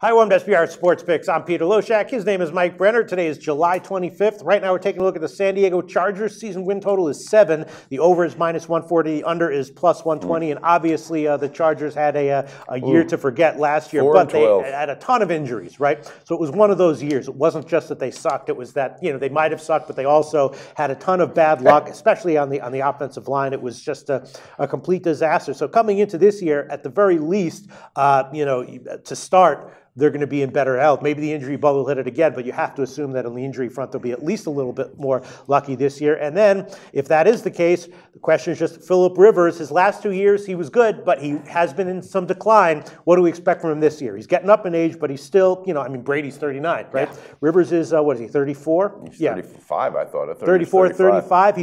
Hi, welcome to SBR Sports Picks. I'm Peter Loshak. His name is Mike Brenner. Today is July 25th. Right now we're taking a look at the San Diego Chargers. Season win total is 7. The over is -140. The under is +120. And obviously the Chargers had a year to forget last year, but they had a ton of injuries, right? So it was one of those years. It wasn't just that they sucked. It was that, they might have sucked, but they also had a ton of bad luck, especially on the offensive line. It was just a complete disaster. So coming into this year, at the very least, to start, they're going to be in better health. Maybe the injury bubble hit it again, but you have to assume that on the injury front, they'll be at least a little bit more lucky this year. And then, if that is the case, the question is just Philip Rivers. His last 2 years, he was good, but he has been in some decline. What do we expect from him this year? He's getting up in age, but he's still, Brady's 39, right? Yeah. Rivers is, 34? He's 35, I thought. 34, 35.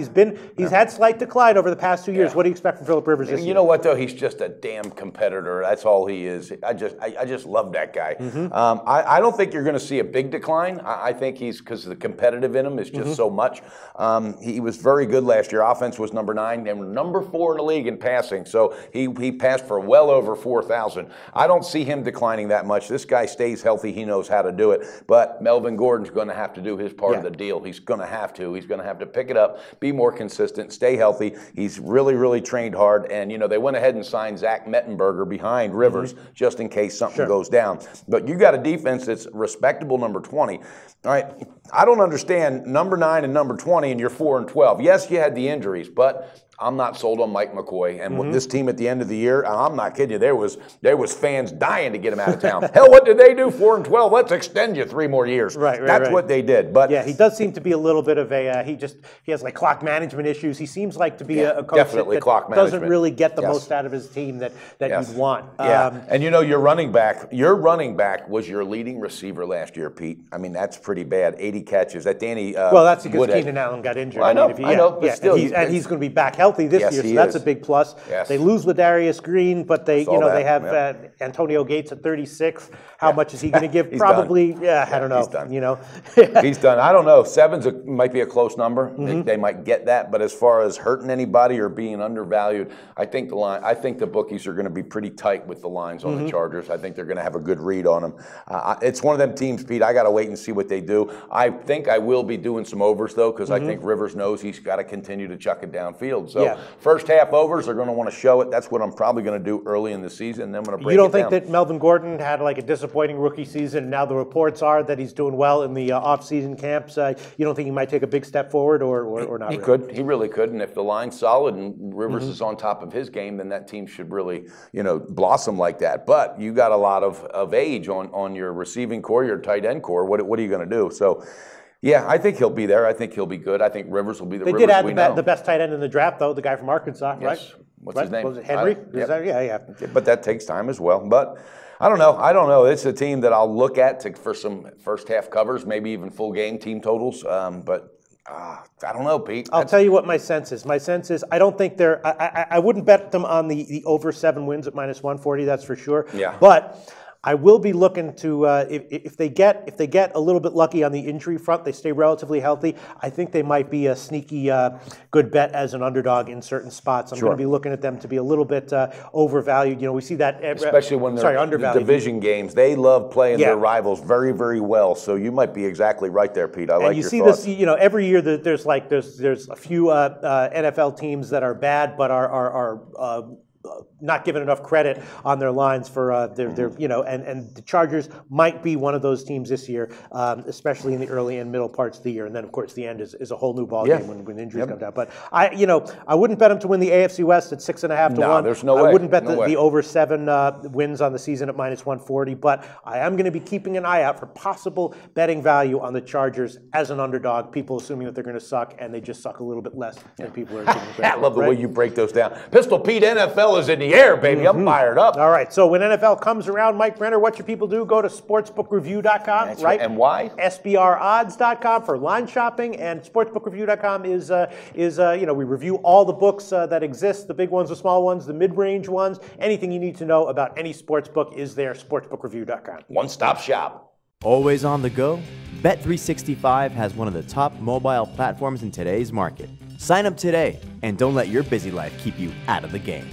He's had slight decline over the past 2 years. What do you expect from Philip Rivers this year? You know what, though? He's just a damn competitor. That's all he is. I just love that guy. Mm-hmm. I don't think you're going to see a big decline. I think he's, because the competitive in him is just so much. He was very good last year. Offense was number 9 and number 4 in the league in passing. So he passed for well over 4,000. I don't see him declining that much. This guy stays healthy. He knows how to do it. But Melvin Gordon's going to have to do his part of the deal. He's going to have to. He's going to have to pick it up, be more consistent, stay healthy. He's really, really trained hard. And, they went ahead and signed Zach Mettenberger behind Rivers just in case something goes down. But you got a defense that's respectable, number 20. All right, I don't understand number 9 and number 20, and you're 4 and 12. Yes, you had the injuries, but I'm not sold on Mike McCoy. And with this team at the end of the year, I'm not kidding you, there was fans dying to get him out of town. Hell, what did they do? 4 and 12. Let's extend you 3 more years. That's what they did. But yeah, he does seem to be a little bit of a he has like clock management issues. He seems like to be a coach that doesn't really get the most out of his team that you'd want. And your running back was your leading receiver last year, Pete. I mean, that's pretty bad. 80 catches. That Danny well, that's because Keenan Allen got injured. I know, but still, and he's going to be back healthy this year, so that's a big plus. They lose Ladarius Green, but they they have Antonio Gates at 36. How much is he going to give? Probably, I don't know. He's done. He's done. I don't know. 7's might be a close number. They might get that, but as far as hurting anybody or being undervalued, I think the bookies are going to be pretty tight with the lines on the Chargers. I think they're going to have a good read on them. It's one of them teams, Pete. I got to wait and see what they do. I think I will be doing some overs though, because I think Rivers knows he's got to continue to chuck it downfield. So first half overs are going to want to show it. That's what I'm probably going to do early in the season. Then I'm going to break it down. You don't think that Melvin Gordon had like a disappointing rookie season, and now the reports are that he's doing well in the off-season camps? You don't think he might take a big step forward, or not? He could. He really could. And if the line's solid and Rivers is on top of his game, then that team should really, blossom like that. But you got a lot of age on your receiving core, your tight end core. What are you going to do? So. Yeah, I think he'll be there. I think he'll be good. I think Rivers will be the Rivers we know. They did add the best tight end in the draft, though, the guy from Arkansas, right? What's his name? Was it Henry? But that takes time as well. But I don't know. It's a team that I'll look at for some first half covers, maybe even full game team totals. But I don't know, Pete. I'll tell you what my sense is. My sense is I don't think they're. I wouldn't bet them on the over 7 wins at -140. That's for sure. Yeah. But I will be looking to if they get a little bit lucky on the injury front, they stay relatively healthy. I think they might be a sneaky good bet as an underdog in certain spots. I'm going to be looking at them to be a little bit overvalued. We see that especially when they're undervalued. Division games. They love playing their rivals very, very well. So you might be exactly right there, Pete. I like your thoughts. And you see this, every year there's a few NFL teams that are bad but are not given enough credit on their lines for their and the Chargers might be one of those teams this year, especially in the early and middle parts of the year, and then of course the end is a whole new ballgame when injuries come down. But I wouldn't bet them to win the AFC West at 6.5 to 1. There's no way. I wouldn't bet the over 7 wins on the season at -140. But I am going to be keeping an eye out for possible betting value on the Chargers as an underdog. People assuming that they're going to suck, and they just suck a little bit less than people are assuming. I love the way you break those down. Pistol Pete, NFL is in the air, baby. I'm fired up. All right. So when NFL comes around, Mike Brenner, what should people do? Go to sportsbookreview.com, That's right? And why? SBRodds.com for line shopping, and sportsbookreview.com is we review all the books that exist, the big ones, the small ones, the mid-range ones. Anything you need to know about any sports book is there, sportsbookreview.com. One-stop shop. Always on the go? Bet365 has one of the top mobile platforms in today's market. Sign up today and don't let your busy life keep you out of the game.